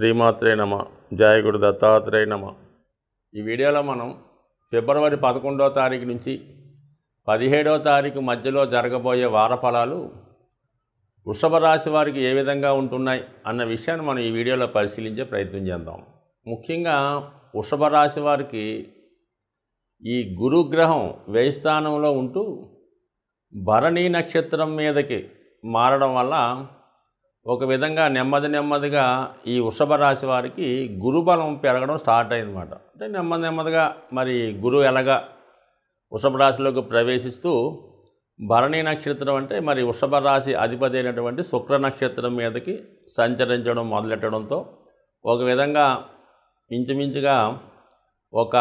శ్రీమాత్రే నమ. జయ గురు దత్తాత్రేయ నమ. ఈ వీడియోలో మనం ఫిబ్రవరి 11వ తారీఖు నుంచి 17వ తారీఖు మధ్యలో జరగబోయే వార ఫలాలు వృషభ రాశి వారికి ఏ విధంగా ఉంటున్నాయి అన్న విషయాన్ని మనం ఈ వీడియోలో పరిశీలించే ప్రయత్నం చేద్దాం. ముఖ్యంగా వృషభ రాశి వారికి ఈ గురుగ్రహం వ్యయ స్థానంలో ఉంటూ భరణీ నక్షత్రం మీదకి మారడం వల్ల ఒక విధంగా నెమ్మదిగా ఈ వృషభ రాశి వారికి గురుబలం పెరగడం స్టార్ట్ అయిందన్నమాట. అంటే నెమ్మదిగా మరి గురువు ఎలాగా వృషభ రాశిలోకి ప్రవేశిస్తూ భరణీ నక్షత్రం అంటే మరి వృషభ రాశి అధిపతి అయినటువంటి శుక్ర నక్షత్రం మీదకి సంచరించడం మొదలెట్టడంతో ఒక విధంగా ఇంచుమించుగా ఒక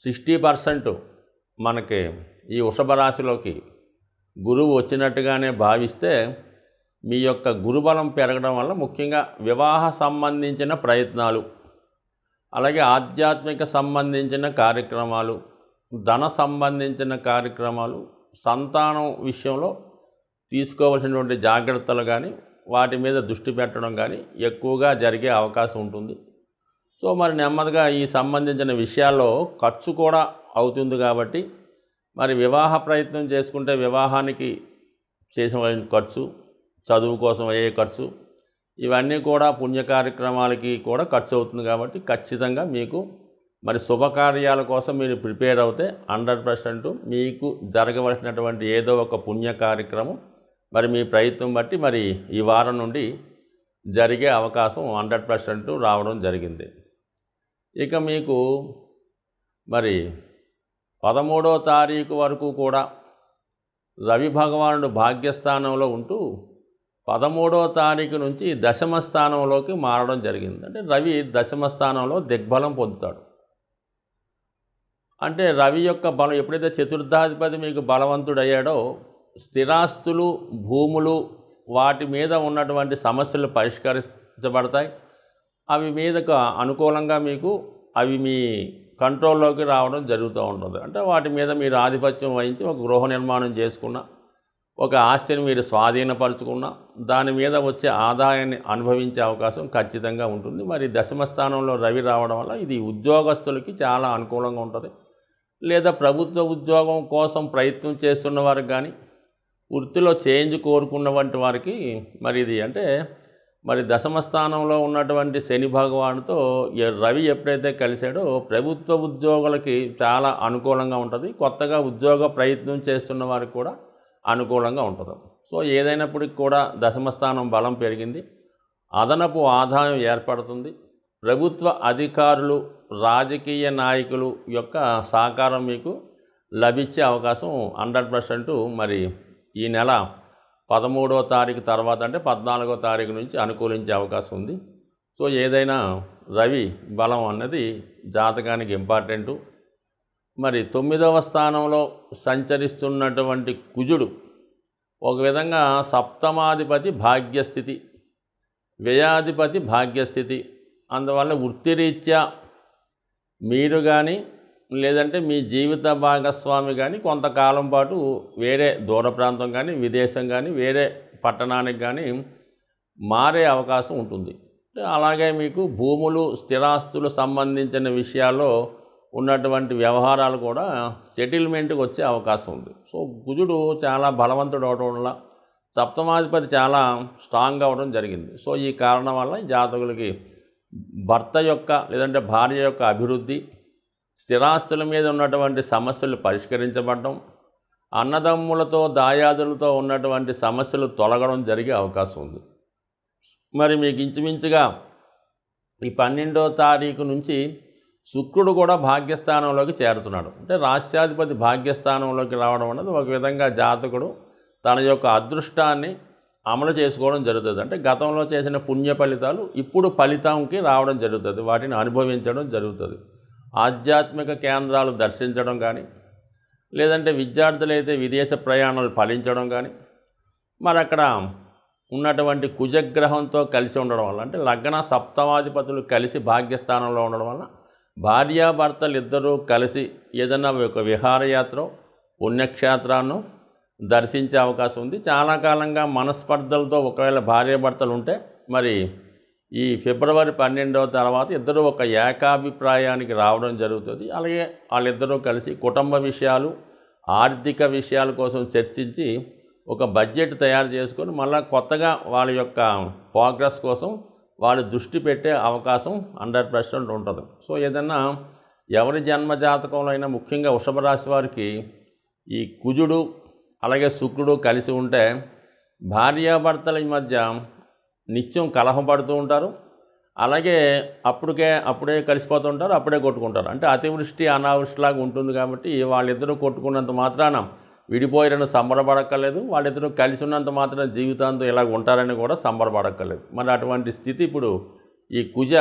60% మనకి ఈ వృషభ రాశిలోకి గురువు వచ్చినట్టుగానే భావిస్తే మీ యొక్క గురుబలం పెరగడం వల్ల ముఖ్యంగా వివాహ సంబంధించిన ప్రయత్నాలు, అలాగే ఆధ్యాత్మిక సంబంధించిన కార్యక్రమాలు, ధన సంబంధించిన కార్యక్రమాలు, సంతానం విషయంలో తీసుకోవాల్సినటువంటి జాగ్రత్తలు కానీ వాటి మీద దృష్టి పెట్టడం కానీ ఎక్కువగా జరిగే అవకాశం ఉంటుంది. సో మరి నెమ్మదిగా ఈ సంబంధించిన విషయాల్లో ఖర్చు కూడా అవుతుంది కాబట్టి మరి వివాహ ప్రయత్నం చేసుకుంటే వివాహానికి చేసిన ఖర్చు, చదువు కోసం అయ్యే ఖర్చు, ఇవన్నీ కూడా పుణ్య కార్యక్రమాలకి కూడా ఖర్చు అవుతుంది. కాబట్టి ఖచ్చితంగా మీకు మరి శుభకార్యాల కోసం మీరు ప్రిపేర్ అవుతే 100% మీకు జరగవలసినటువంటి ఏదో ఒక పుణ్య కార్యక్రమం మరి మీ ప్రయత్నం బట్టి మరి ఈ వారం నుండి జరిగే అవకాశం 100% రావడం జరిగింది. ఇక మీకు మరి 13వ తారీఖు వరకు కూడా రవి భగవానుడు భాగ్యస్థానంలో ఉంటూ 13వ తారీఖు నుంచి దశమ స్థానంలోకి మారడం జరిగింది. అంటే రవి దశమ స్థానంలో దిగ్బలం పొందుతాడు. అంటే రవి యొక్క బలం ఎప్పుడైతే చతుర్థాధిపతి మీకు బలవంతుడయ్యాడో స్థిరాస్తులు, భూములు, వాటి మీద ఉన్నటువంటి సమస్యలు పరిష్కరించబడతాయి. అవి మీదకు అనుకూలంగా మీకు అవి మీ కంట్రోల్లోకి రావడం జరుగుతూ ఉంటుంది. అంటే వాటి మీద మీరు ఆధిపత్యం వహించి ఒక గృహ నిర్మాణం చేసుకున్న, ఒక ఆస్తిని మీరు స్వాధీనపరుచుకున్న, దాని మీద వచ్చే ఆదాయాన్ని అనుభవించే అవకాశం ఖచ్చితంగా ఉంటుంది. మరి దశమ స్థానంలో రవి రావడం వల్ల ఇది ఉద్యోగస్తులకి చాలా అనుకూలంగా ఉంటుంది. లేదా ప్రభుత్వ ఉద్యోగం కోసం ప్రయత్నం చేస్తున్న వారికి కానీ, వృత్తిలో చేంజ్ కోరుకున్నటువంటి వారికి మరి ఇది అంటే మరి దశమ స్థానంలో ఉన్నటువంటి శని భగవానుతో రవి ఎప్పుడైతే కలిశాడో ప్రభుత్వ ఉద్యోగులకి చాలా అనుకూలంగా ఉంటుంది. కొత్తగా ఉద్యోగ ప్రయత్నం చేస్తున్న వారికి కూడా అనుకూలంగా ఉంటుంది. సో ఏదైనప్పటికీ కూడా దశమ స్థానం బలం పెరిగింది, అదనపు ఆదాయం ఏర్పడుతుంది. ప్రభుత్వ అధికారులు, రాజకీయ నాయకులు యొక్క సహకారం మీకు లభించే అవకాశం 100% మరి ఈ నెల 13వ తారీఖు తర్వాత అంటే 14వ తారీఖు నుంచి అనుకూలించే అవకాశం ఉంది. సో ఏదైనా రవి బలం అన్నది జాతకానికి ఇంపార్టెంటు. మరి 9వ స్థానంలో సంచరిస్తున్నటువంటి కుజుడు ఒక విధంగా సప్తమాధిపతి భాగ్యస్థితి, వ్యయాధిపతి భాగ్యస్థితి. అందువల్ల వృత్తిరీత్యా మీరు కానీ లేదంటే మీ జీవిత భాగస్వామి కానీ కొంతకాలం పాటు వేరే దూర ప్రాంతం కానీ, విదేశం కానీ, వేరే పట్టణానికి కానీ మారే అవకాశం ఉంటుంది. అలాగే మీకు భూములు, స్థిరాస్తులు సంబంధించిన విషయాల్లో ఉన్నటువంటి వ్యవహారాలు కూడా సెటిల్మెంట్కి వచ్చే అవకాశం ఉంది. సో కుజుడు చాలా బలవంతుడు అవడం వల్ల సప్తమాధిపతి చాలా స్ట్రాంగ్ అవ్వడం జరిగింది. సో ఈ కారణం వల్ల జాతకులకి భర్త యొక్క లేదంటే భార్య యొక్క అభివృద్ధి, స్థిరాస్తుల మీద ఉన్నటువంటి సమస్యలు పరిష్కరించబడడం, అన్నదమ్ములతో దాయాదులతో ఉన్నటువంటి సమస్యలు తొలగడం జరిగే అవకాశం ఉంది. మరి మీకు ఇంచుమించుగా ఈ 12వ తారీఖు నుంచి శుక్రుడు కూడా భాగ్యస్థానంలోకి చేరుతున్నాడు. అంటే రాష్ట్రాధిపతి భాగ్యస్థానంలోకి రావడం అనేది ఒక విధంగా జాతకుడు తన యొక్క అదృష్టాన్ని అమలు చేసుకోవడం జరుగుతుంది. అంటే గతంలో చేసిన పుణ్య ఫలితాలు ఇప్పుడు ఫలితంకి రావడం జరుగుతుంది, వాటిని అనుభవించడం జరుగుతుంది. ఆధ్యాత్మిక కేంద్రాలు దర్శించడం కానీ, లేదంటే విద్యార్థులైతే విదేశ ప్రయాణాలు ఫలించడం కానీ, మరి అక్కడ ఉన్నటువంటి కుజగ్రహంతో కలిసి ఉండడం వల్ల అంటే లగ్న సప్తమాధిపతులు కలిసి భాగ్యస్థానంలో ఉండడం వల్ల భార్యాభర్తలు ఇద్దరూ కలిసి ఏదైనా ఒక విహారయాత్ర, పుణ్యక్షేత్రాన్ని దర్శించే అవకాశం ఉంది. చాలా కాలంగా మనస్పర్ధలతో ఒకవేళ భార్యాభర్తలు ఉంటే మరి ఈ ఫిబ్రవరి 12వ తర్వాత ఇద్దరు ఒక ఏకాభిప్రాయానికి రావడం జరుగుతుంది. అలాగే వాళ్ళిద్దరూ కలిసి కుటుంబ విషయాలు, ఆర్థిక విషయాల కోసం చర్చించి ఒక బడ్జెట్ తయారు చేసుకొని మళ్ళీ కొత్తగా వాళ్ళ యొక్క ప్రోగ్రెస్ కోసం వాళ్ళు దృష్టి పెట్టే అవకాశం 100% ఉంటుంది. సో ఏదన్నా ఎవరి జన్మ జాతకంలో అయినా ముఖ్యంగా వృషభ రాశి వారికి ఈ కుజుడు అలాగే శుక్రుడు కలిసి ఉంటే భార్యాభర్తల మధ్య నిత్యం కలహం పడుతూ ఉంటారు. అలాగే అప్పుడే కలిసిపోతుంటారు, అప్పుడే కొట్టుకుంటారు. అంటే అతివృష్టి అనావృష్టిలాగా ఉంటుంది. కాబట్టి వాళ్ళిద్దరూ కొట్టుకున్నంత మాత్రాన విడిపోయారని సంబరపడక్కర్లేదు, వాళ్ళిద్దరూ కలిసి ఉన్నంత మాత్రాన జీవితాంతం ఇలాగ ఉంటారని కూడా సంబరపడక్కర్లేదు. మరి అటువంటి స్థితి ఇప్పుడు ఈ కుజ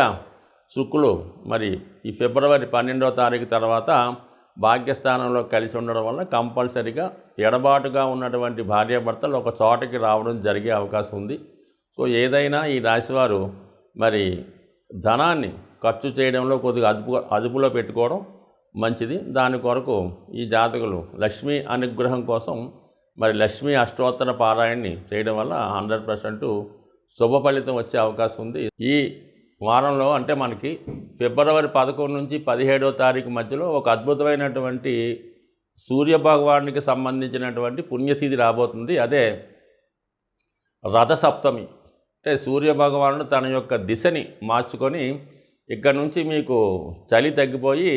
శుక్రులు మరి ఈ ఫిబ్రవరి 12వ తారీఖు తర్వాత భాగ్యస్థానంలో కలిసి ఉండడం వల్ల కంపల్సరిగా ఎడబాటుగా ఉన్నటువంటి భార్యాభర్తలు ఒక చోటకి రావడం జరిగే అవకాశం ఉంది. సో ఏదైనా ఈ రాశివారు మరి ధనాన్ని ఖర్చు చేయడంలో కొద్దిగా అదుపులో పెట్టుకోవడం మంచిది. దాని కొరకు ఈ జాతకులు లక్ష్మీ అనుగ్రహం కోసం మరి లక్ష్మీ అష్టోత్తర పారాయణని చేయడం వల్ల 100% శుభ ఫలితం వచ్చే అవకాశం ఉంది. ఈ వారంలో అంటే మనకి ఫిబ్రవరి 11 నుంచి 17వ తారీఖు మధ్యలో ఒక అద్భుతమైనటువంటి సూర్యభగవానుడికి సంబంధించినటువంటి పుణ్యతిథి రాబోతుంది. అదే రథసప్తమి. అంటే సూర్యభగవానుడు తన యొక్క దిశని మార్చుకొని ఇక్కడ నుంచి మీకు చలి తగ్గిపోయి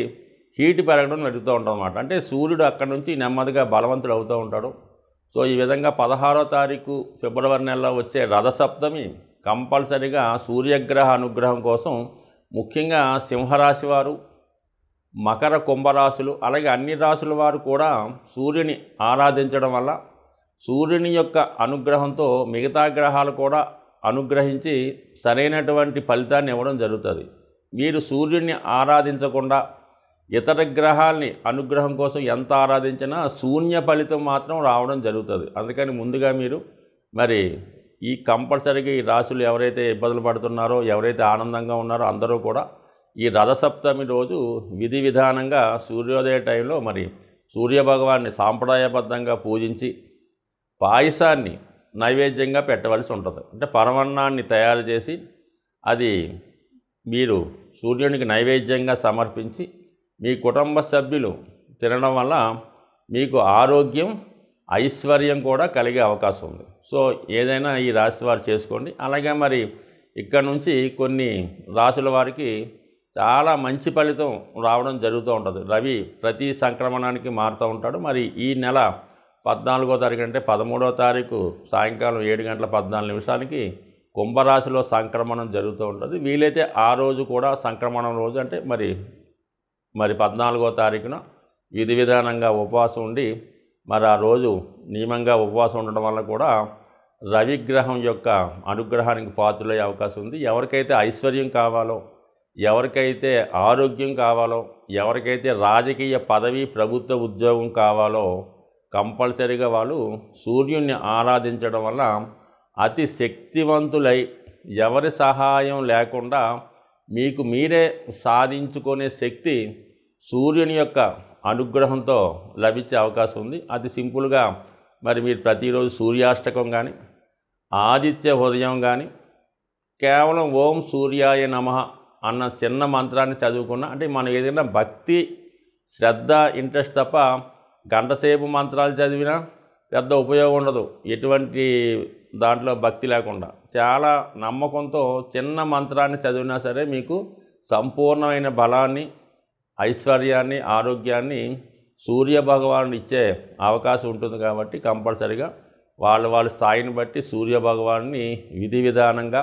హీట్ పెరగడం జరుగుతూ ఉంటుంది అన్నమాట. అంటే సూర్యుడు అక్కడ నుంచి నెమ్మదిగా బలవంతుడు అవుతూ ఉంటాడు. సో ఈ విధంగా 16వ తారీఖు ఫిబ్రవరి నెలలో వచ్చే రథసప్తమి కంపల్సరిగా సూర్యగ్రహ అనుగ్రహం కోసం ముఖ్యంగా సింహరాశి వారు, మకర కుంభరాశులు అలాగే అన్ని రాశుల వారు కూడా సూర్యుని ఆరాధించడం వల్ల సూర్యుని యొక్క అనుగ్రహంతో మిగతా గ్రహాలు కూడా అనుగ్రహించి సరైనటువంటి ఫలితాన్ని ఇవ్వడం జరుగుతుంది. మీరు సూర్యుడిని ఆరాధించకుండా ఇతర గ్రహాలని అనుగ్రహం కోసం ఎంత ఆరాధించినా శూన్య ఫలితం మాత్రం రావడం జరుగుతుంది. అందుకని ముందుగా మీరు మరి ఈ కంపల్సరీగా ఈ రాశులు ఎవరైతే ఇబ్బందులు పడుతున్నారో, ఎవరైతే ఆనందంగా ఉన్నారో అందరూ కూడా ఈ రథసప్తమి రోజు విధి విధానంగా సూర్యోదయ టైంలో మరి సూర్యభగవాన్ని సాంప్రదాయబద్ధంగా పూజించి పాయసాన్ని నైవేద్యంగా పెట్టవలసి ఉంటుంది. అంటే పరమాన్నాన్ని తయారు చేసి అది మీరు సూర్యునికి నైవేద్యంగా సమర్పించి మీ కుటుంబ సభ్యులు తినడం వల్ల మీకు ఆరోగ్యం, ఐశ్వర్యం కూడా కలిగే అవకాశం ఉంది. సో ఏదైనా ఈ రాశి వారు చేసుకోండి. అలాగే మరి ఇక్కడ నుంచి కొన్ని రాశుల వారికి చాలా మంచి ఫలితం రావడం జరుగుతూ ఉంటుంది. రవి ప్రతి సంక్రమణానికి మారుతూ ఉంటాడు. మరి ఈ నెల 14వ తారీఖు అంటే 13వ తారీఖు సాయంకాలం 7:14 కుంభరాశిలో సంక్రమణం జరుగుతూ ఉంటుంది. వీలైతే ఆ రోజు కూడా సంక్రమణం రోజు అంటే మరి 14వ తారీఖున విధి విధానంగా ఉపవాసం ఉండి మరి ఆ రోజు నియమంగా ఉపవాసం ఉండడం వల్ల కూడా రవిగ్రహం యొక్క అనుగ్రహానికి పాత్రులయ్యే అవకాశం ఉంది. ఎవరికైతే ఐశ్వర్యం కావాలో, ఎవరికైతే ఆరోగ్యం కావాలో, ఎవరికైతే రాజకీయ పదవి, ప్రభుత్వ ఉద్యోగం కావాలో కంపల్సరీగా వాళ్ళు సూర్యుడిని ఆరాధించడం వల్ల అతి శక్తివంతులై ఎవరి సహాయం లేకుండా మీకు మీరే సాధించుకునే శక్తి సూర్యుని యొక్క అనుగ్రహంతో లభించే అవకాశం ఉంది. అది సింపుల్గా మరి మీరు ప్రతిరోజు సూర్యాష్టకం కానీ, ఆదిత్య హృదయం కానీ, కేవలం ఓం సూర్యాయ నమః అన్న చిన్న మంత్రాన్ని చదువుకున్నా అంటే మనం ఏదైనా భక్తి, శ్రద్ధ, ఇంట్రెస్ట్ తప్ప గంటసేపు మంత్రాలు చదివినా పెద్ద ఉపయోగం ఉండదు. ఎటువంటి దాంట్లో భక్తి లేకుండా చాలా నమ్మకంతో చిన్న మంత్రాన్ని చదివినా సరే మీకు సంపూర్ణమైన బలాన్ని, ఐశ్వర్యాన్ని, ఆరోగ్యాన్ని సూర్యభగవానుడు ఇచ్చే అవకాశం ఉంటుంది. కాబట్టి కంపల్సరిగా వాళ్ళ స్థాయిని బట్టి సూర్యభగవాన్ని విధి విధానంగా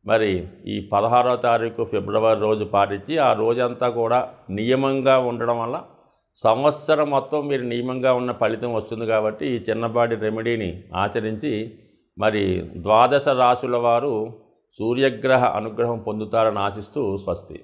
మరి ఈ 16వ తారీఖు ఫిబ్రవరి రోజు పాటించి ఆ రోజంతా కూడా నియమంగా ఉండడం వల్ల సంవత్సరం మొత్తం మీరు నియమంగా ఉన్న ఫలితం వస్తుంది. కాబట్టి ఈ చిన్నపాటి రెమెడీని ఆచరించి మరి 12 రాశుల వారు సూర్యగ్రహ అనుగ్రహం పొందుతారని ఆశిస్తూ స్వస్తి.